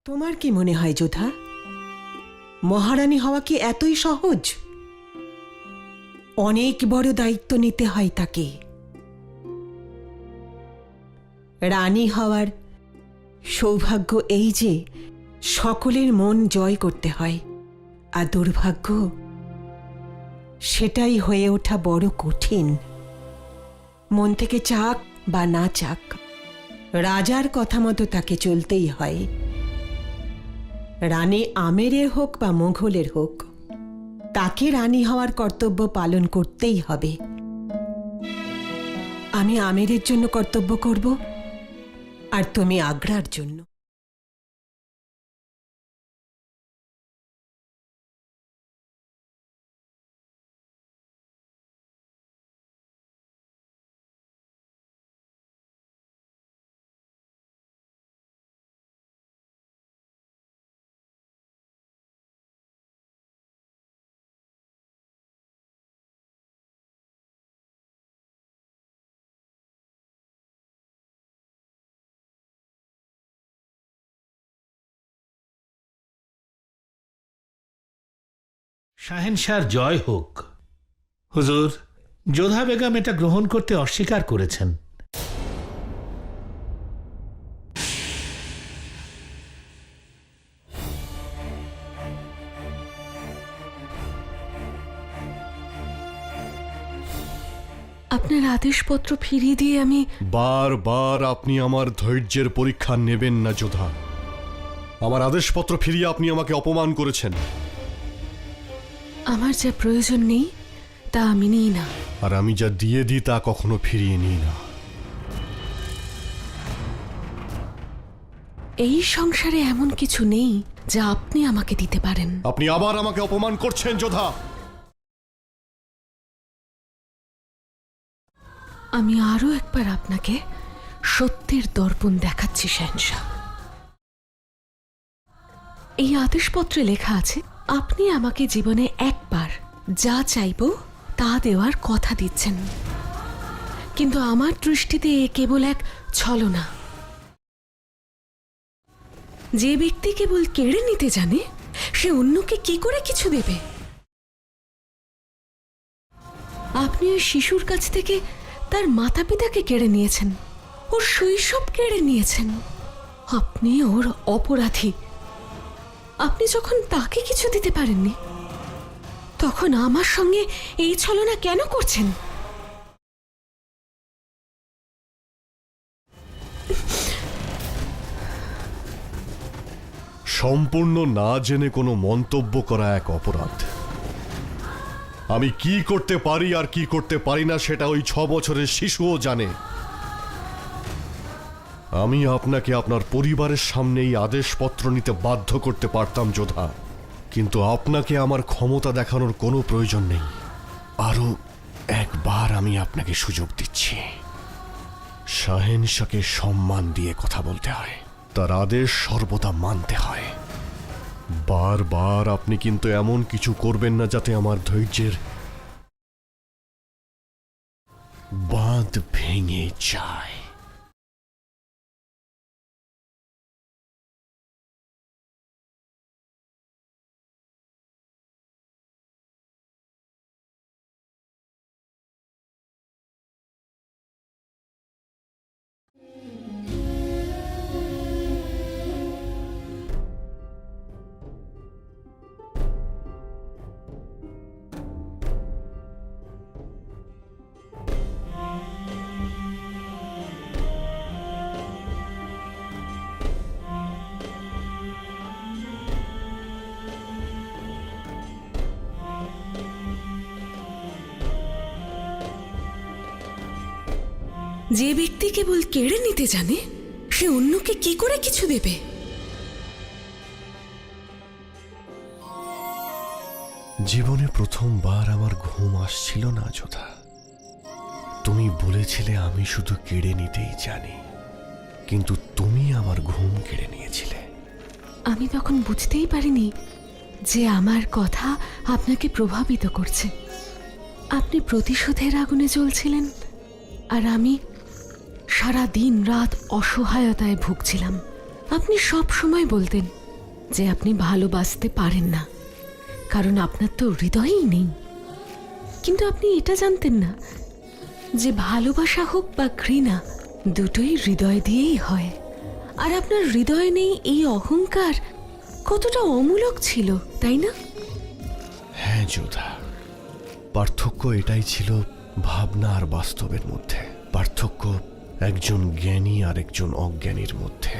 তোমার কি মনে হয় যোধা, মহারানী হওয়া কি এতই সহজ? অনেক বড় দায়িত্ব নিতে হয় তাকে। রানী হওয়ার সৌভাগ্য এই যে সকলের মন জয় করতে হয়, আর দুর্ভাগ্য সেটাই হয়ে ওঠা বড় কঠিন। মন থেকে চাক বা না চাক, রাজার কথা মতো তাকে চলতেই হয়। রানী আমেরের হোক বা মোঘলের হোক, তাকে রানী হওয়ার কর্তব্য পালন করতেই হবে। আমি আমেরের জন্য কর্তব্য করব, আর তুমি আগ্রার জন্য। শাহেনশাহর জয় হোক। হুজুর, যোধা বেগম এটা গ্রহণ করতে অস্বীকার করেছেন। আপনার আদেশপত্র ফিরিয়ে দিয়ে আমি বারবার আপনি আমার ধৈর্যের পরীক্ষা নেবেন না যোধা। আমার আদেশপত্র ফিরিয়ে আপনি আমাকে অপমান করেছেন। আমার যা প্রয়োজন নেই তা আমি নিই না, আর আমি যা দিয়ে দিই তা কখনো ফিরিয়ে নিই না। এই সংসারে এমন কিছু নেই যা আপনি আমাকে দিতে পারেন। আপনি আবার আমাকে অপমান করছেন যোধা। আমি আরো একবার আপনাকে সত্যের দর্পণ দেখাচ্ছি শাহেনশাহ। এই আদেশপত্রে লেখা আছে, আপনি আমাকে জীবনে একবার যা চাইব তা দেওয়ার কথা দিচ্ছেন, কিন্তু আমার দৃষ্টিতে এ কেবল এক ছলনা। যে ব্যক্তি কেবল কেড়ে নিতে জানে, সে অন্যকে কি করে কিছু দেবে? আপনি ওই শিশুর কাছ থেকে তার মাতা পিতাকে কেড়ে নিয়েছেন, ওর শৈশব কেড়ে নিয়েছেন। আপনি ওর অপরাধী। আপনি যখন তাকে কিছু দিতে পারেননি, তখন আমার সঙ্গে এই ছলনা কেন করছেন? সম্পূর্ণ না জেনে কোনো মন্তব্য করা এক অপরাধ। আমি কি করতে পারি আর কি করতে পারি না সেটা ওই 6 বছরের শিশুও জানে। আমি আপনাকে আপনার পরিবারের সামনে এই আদেশপত্র নিতে বাধ্য করতে পারতাম যোধা, কিন্তু আপনাকে আমার ক্ষমতা দেখানোর কোনো প্রয়োজন নেই। আরো একবার আমি আপনাকে সুযোগ দিচ্ছি। শাহেনশাহকে সম্মান দিয়ে কথা বলতে হয়, তার আদেশ সর্বদা মানতে হয়। বারবার আপনি কিন্তু এমন কিছু করবেন না যাতে আমার ধৈর্যের বাঁধ ভেঙে যায়। যে ব্যক্তি কেবল কেড়ে নিতে জানে, সে অন্যকে কি করে কিছু দেবে? জীবনে প্রথমবার আমার ঘুম আসছিল না যোধা। তুমি বলেছিলে আমি শুধু কেড়ে নিতেই জানি, কিন্তু তুমি আমার ঘুম কেড়ে নিয়েছিলে। আমি তখন বুঝতেই পারিনি যে আমার কথা আপনাকে প্রভাবিত করছে। আপনি প্রতিশোধের আগুনে জ্বলছিলেন, আর আমি সারা দিন রাত অসহায়তায় ভুগছিলাম। আপনি সব সময় বলতেন যে আপনি ভালোবাসতে পারেন না, কারণ আপনার তো হৃদয়ই নেই। কিন্তু আপনি এটা জানতেন না যে ভালোবাসা হোক বা ঘৃণা, দুটোই হৃদয় দিয়েই হয়। আর আপনার হৃদয় নেই এই অহংকার কতটা অমূলক ছিল, তাই না? হ্যাঁ যোধা, পার্থক্য এটাই ছিল ভাবনা আর বাস্তবের মধ্যে, পার্থক্য একজন জ্ঞানী আর একজন অজ্ঞানীর মধ্যে।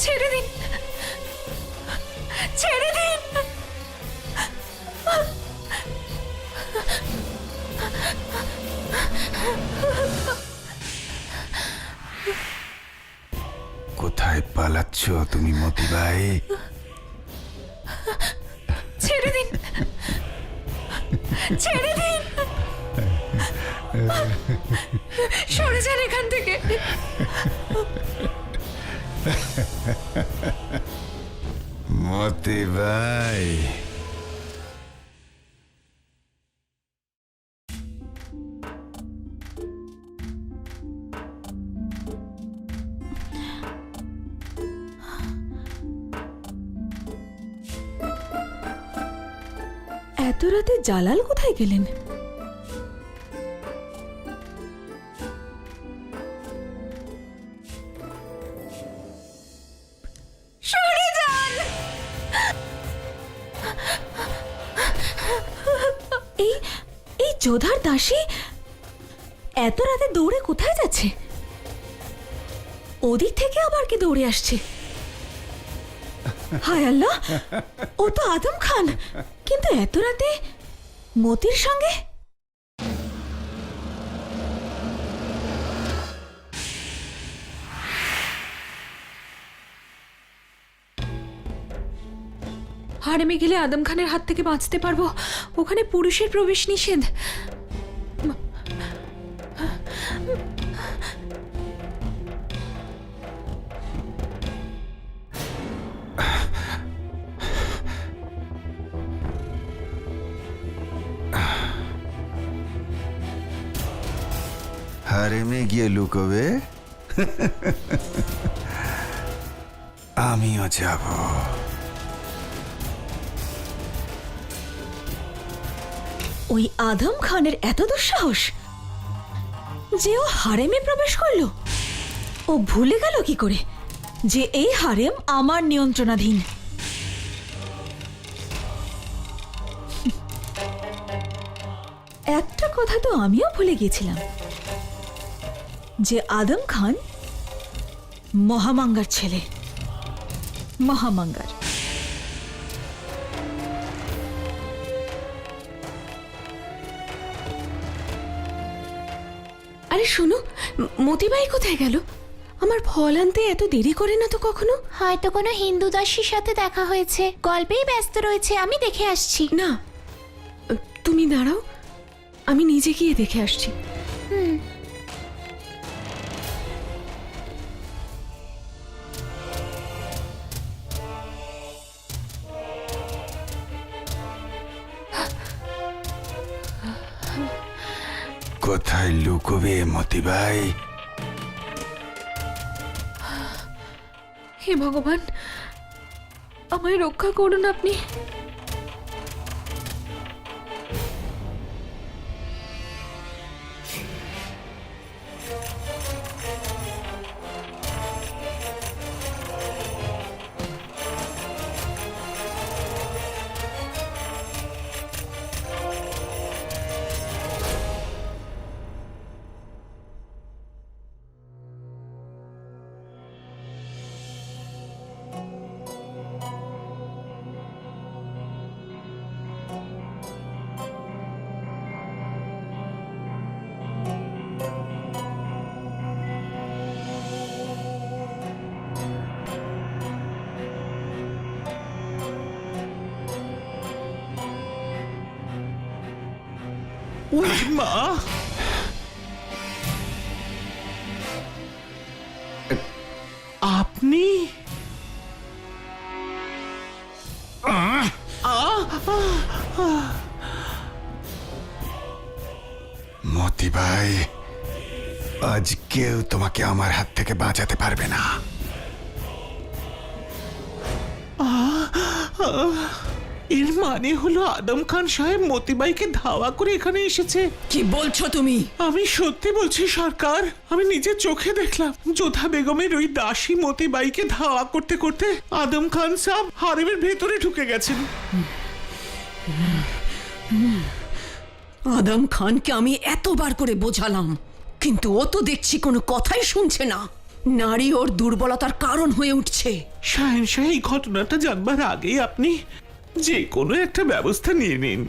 ছেড়ে দিন, ছেড়ে দিন। কোথায় পালাচ্ছ তুমি মতিবাই? ছেড়ে দিন, ছেড়ে দিন। সরে যান এখান থেকে। মতিবাই, এত রাতে জালাল কোথায় গেলেন? সরে যান। এই এই যোধার দাসী এত রাতে দৌড়ে কোথায় যাচ্ছে? ওদিক থেকে আবার কি দৌড়ে আসছে? হায় আল্লাহ, ও তো আদম খান, কিন্তু এত রাতে মতির সঙ্গে। হারেমে গেলে আদম খানের হাত থেকে বাঁচতে পারবো, ওখানে পুরুষের প্রবেশ নিষেধ। হারেমে গিয়ে লুকোবে? আমিও যাব। ওই আদম খানের এত দুঃসাহস যে ও হারেমে প্রবেশ করলো? ও ভুলে গেল কি করে যে এই হারেম আমার নিয়ন্ত্রণাধীন? একটা কথা তো আমিও ভুলে গিয়েছিলাম, যে আদম খান মহামাঙ্গার ছেলে। মহামাঙ্গার। আরে শোনো, মতিবাই কোথায় গেল? আমার ফল আনতে এত দেরি করে না তো কখনো? হয়তো কোনো হিন্দু দাসীর সাথে দেখা হয়েছে, গল্পেই ব্যস্ত রয়েছে, আমি দেখে আসছি। না, তুমি দাঁড়াও, আমি নিজে গিয়ে দেখে আসছি। কোথায় লুকোবে মতিবাই? হে ভগবান, আমায় রক্ষা করুন আপনি। ওই মা, আপনি মতি ভাই, আজ কেউ তোমাকে আমার হাত থেকে বাঁচাতে পারবে না। এর মানে হলো আদম খান সাহেব মতিবাইকে ধাওয়া করে এখানে এসেছে। কি বলছো তুমি? আমি সত্যি বলছি সরকার, আমি নিজের চোখে দেখলাম যোধা বেগমের ওই দাসী মতিবাইকে ধাওয়া করতে করতে আদম খান সাহেব হারেমের ভেতরে ঢুকে গেছেন। আদম খানকে আমি এতবার করে বোঝালাম, কিন্তু ও তো দেখছি কোনো কথাই শুনছে না। নারী ওর দুর্বলতার কারণ হয়ে উঠছে। শাহেনশাহ, এই ঘটনাটা জানবার আগেই আপনি যে কোনো একটা ব্যবস্থা নিয়ে নিন।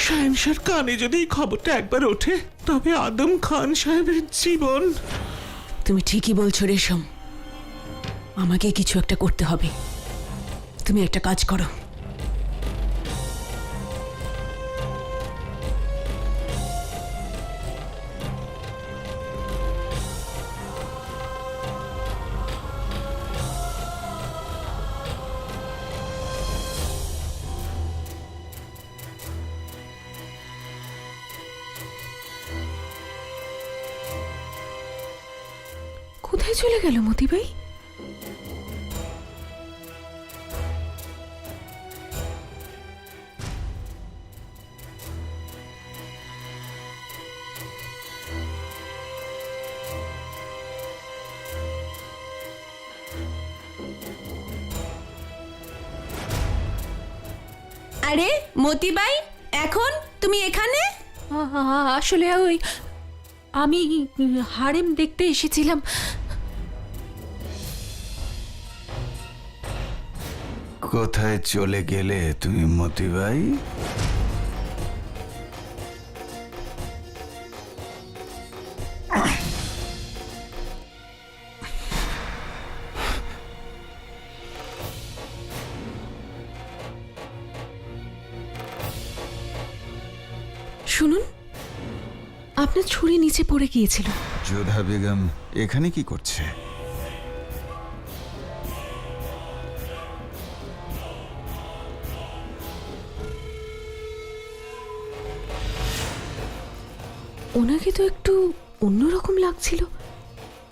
শাহেনশাহর কানে যদি এই খবরটা একবার ওঠে, তবে আদম খান সাহেবের জীবন। তুমি ঠিকই বলছো রেশম, আমাকে কিছু একটা করতে হবে। তুমি একটা কাজ করো, কোথায় চলে গেল মতিবাই? আরে মতিবাই, এখন তুমি এখানে? আসলে ওই আমি হারেম দেখতে এসেছিলাম। কোথায় চলে গেলে তুমি মতি ভাই? শুনুন, আপনার ছুরি নিচে পড়ে গিয়েছিল। যোধা বেগম এখানে কি করছে? ওনাকে তো একটু অন্যরকম লাগছিল,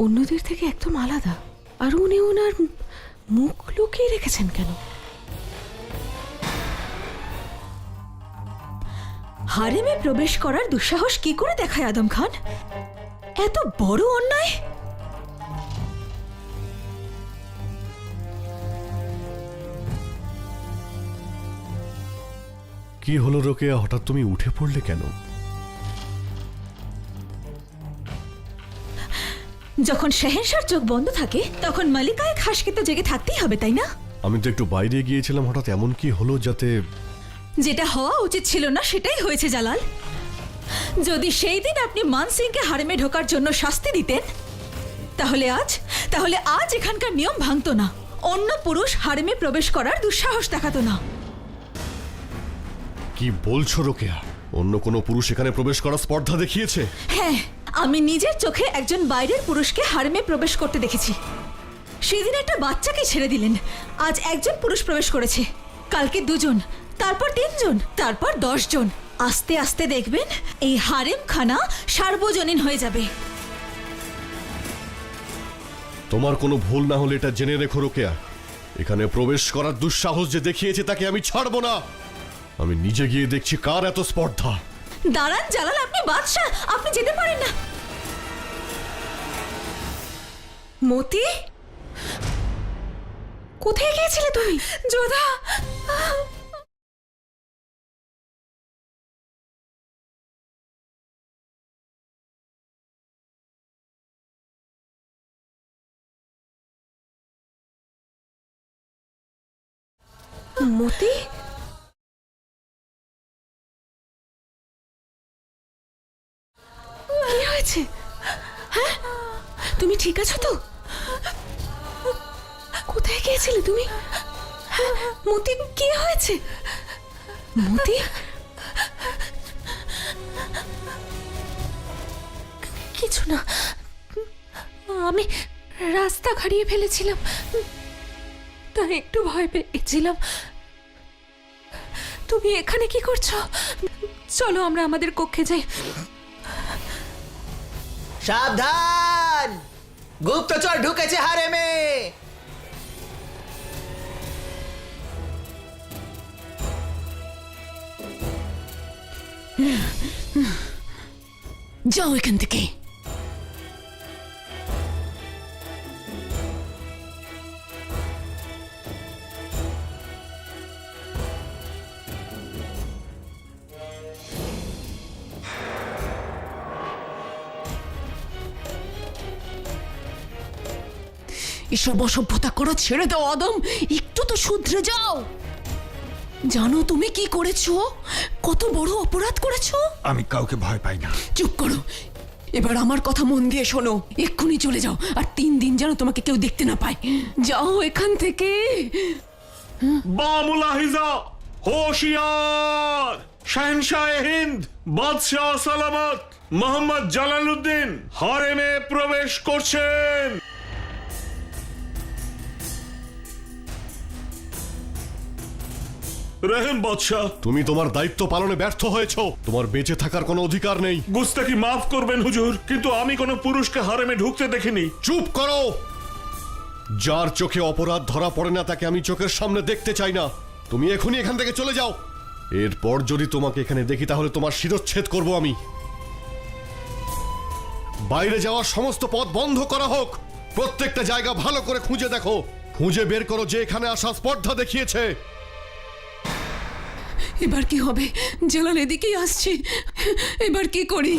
অন্যদের থেকে একদম আলাদা। আর উনি ওনার মুখ লুকিয়ে রেখেছেন কেন? হারেমে প্রবেশ করার দুঃসাহস কি করে দেখায় আদম খান? এত বড় অন্যায়! কি হলো রোকেয়া, হঠাৎ তুমি উঠে পড়লে কেন? যখন শেহেনশাহর চোখ বন্ধ থাকে, তখন মালিকায় খাসকে তো জেগে থাকতেই হবে, তাই না? আমি তো একটু বাইরে গিয়েছিলাম, হঠাৎ এমন কি হলো যাতে... যেটা হওয়া উচিত ছিল না সেটাই হয়েছে জালাল। যদি সেই দিন আপনি মান সিংকে হারেমে ঢোকার জন্য শাস্তি দিতেন, তাহলে আজ এখানকার নিয়ম ভাঙতো না, অন্য পুরুষ হারেমে প্রবেশ করার দুঃসাহস দেখাতো না। কি বলছো রোকেয়া? অন্য কোনো পুরুষ এখানে প্রবেশ করার স্পর্ধা দেখিয়েছে? হ্যাঁ, আমি নিজের চোখে একজন বাইরের পুরুষকে হারেমে প্রবেশ করতে দেখেছি। সেদিন একটা বাচ্চাকে ছেড়ে দিলেন, আজ একজন পুরুষ প্রবেশ করেছে, কালকে 2 জন, তারপর 3 জন, তারপর 10 জন। আস্তে আস্তে দেখবেন এই হারেম খানা সার্বজনীন হয়ে যাবে। তোমার কোনো ভুল না হলে এটা জেনে রেখো রোকেয়া, এখানে প্রবেশ করার দুঃসাহস যে দেখিয়েছে তাকে আমি ছাড়বো না। আমি নিজে গিয়ে দেখছি কার এত স্পর্ধা। দাঁড়ান জালাল, আপনি বাদশা, আপনি যেতে পারেন না। মতি, কোথায় গিয়েছিলে তুমি? যোধা! মতি, কি হয়েছে? হ্যাঁ, তুমি ঠিক আছো তো? কোথায় গিয়েছিলে তুমি? হ্যাঁ, মতি, কি হয়েছে? মতি, কিছু না, আমি রাস্তা হারিয়ে ফেলেছিলাম, তাই একটু ভয় পেয়েছিলাম। তুমি এখানে কি করছো? চলো আমরা আমাদের কক্ষে যাই। সাবধান, গুপ্তচর ঢুকেছে হারেমে। যাও এখান থেকে। এসব অসভ্যতা করো, ছেড়ে দাও আদম, একটু তো শুধরে যাও। জানো তুমি কি করেছো? কত বড় অপরাধ করেছো। আমি কাউকে ভয় পাই না। চুপ করো, এবার আমার কথা মন দিয়ে শোনো। এক্ষুনি চলে যাও, আর 3 দিন যেন তোমাকে কেউ দেখতে না পায়। যাও এখান থেকে। বামুলাহিজা, হোশিয়ার! শাহেনশাহ হিন্দ বাদশাহ সালামত মোহাম্মদ জালালউদ্দিন হারেমে প্রবেশ করছেন। রহিম বাদশাহ, তুমি তোমার দায়িত্ব পালনে ব্যর্থ হয়েছো। তোমার বেঁচে থাকার কোনো অধিকার নেই। গুস্তাকি মাফ করবেন হুজুর, কিন্তু আমি কোনো পুরুষকে হারেমে ঢুকতে দেখিনি। চুপ করো। যার চোখে অপরাধ ধরা পড়ে না তাকে আমি চোখের সামনে দেখতে চাই না। তুমি এখনই এখান থেকে চলে যাও। এরপর যদি তোমাকে এখানে দেখি তাহলে তোমার শিরচ্ছেদ করব আমি। বাইরে যাওয়ার সমস্ত পথ বন্ধ করা হোক। প্রত্যেকটা জায়গা ভালো করে খুঁজে দেখো, খুঁজে বের করো যে এখানে আসা স্পর্ধা দেখিয়েছে। এবার কি হবে? জালাল এদিকেই আসছে, এবার কি করি?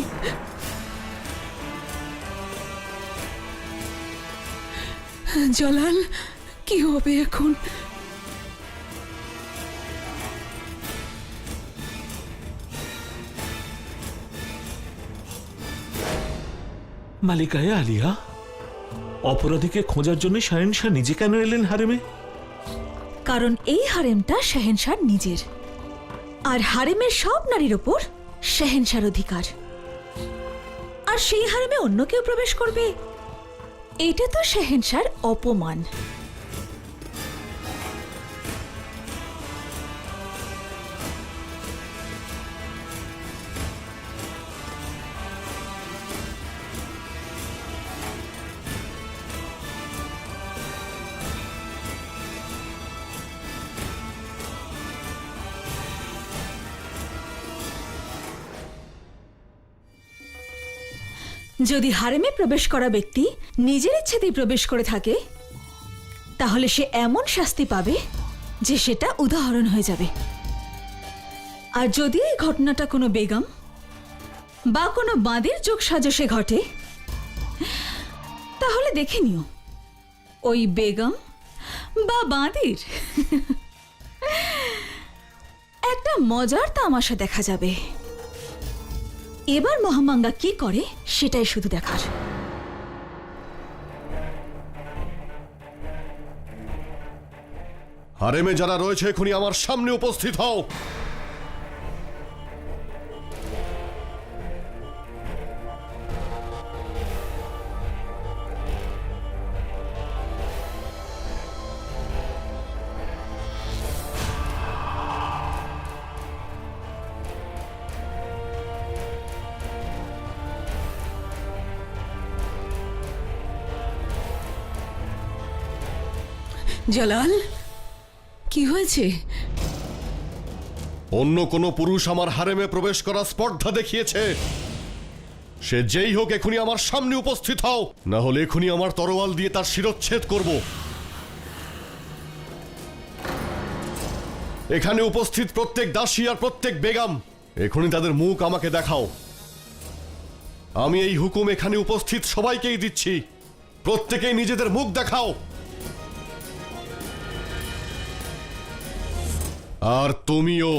জালাল, কি হবে এখন? মালিকায়ে আলিয়া, অপরাধীকে খোঁজার জন্য শাহেনশাহ নিজে কেন এলেন হারেমে? কারণ এই হারেমটা শাহেনশাহর নিজের, আর হারেমের সব নারীর ওপর শাহেনশাহর অধিকার। আর সেই হারেমে অন্য কেউ প্রবেশ করবে, এটা তো শাহেনশাহর অপমান। যদি হারেমে প্রবেশ করা ব্যক্তি নিজের ইচ্ছেতেই প্রবেশ করে থাকে, তাহলে সে এমন শাস্তি পাবে যে সেটা উদাহরণ হয়ে যাবে। আর যদি এই ঘটনাটা কোনো বেগম বা কোনো বাঁদির যোগ সাজসে ঘটে, তাহলে দেখে নিও ওই বেগম বা বাঁদির একটা মজার তামাশা দেখা যাবে। এবার মহামাঙ্গা কি করে সেটাই শুধু দেখার। হারেমে যারা রয়েছে এখনই আমার সামনে উপস্থিত হও। জালাল, কি হয়েছে? অন্য কোনো পুরুষ আমার হারেমে প্রবেশ করা স্পর্ধা দেখিয়েছে। সে যেই হোক এখনই আমার সামনে উপস্থিত হও, না হলে এখনই আমার তরোয়াল দিয়ে তার শিরচ্ছেদ করব। এখানে উপস্থিত প্রত্যেক দাসী আর প্রত্যেক বেগম, এখনই তাদের মুখ আমাকে দেখাও। আমি এই হুকুম এখানে উপস্থিত সবাইকেই দিচ্ছি, প্রত্যেকেই নিজেদের মুখ দেখাও। আর তুমিও।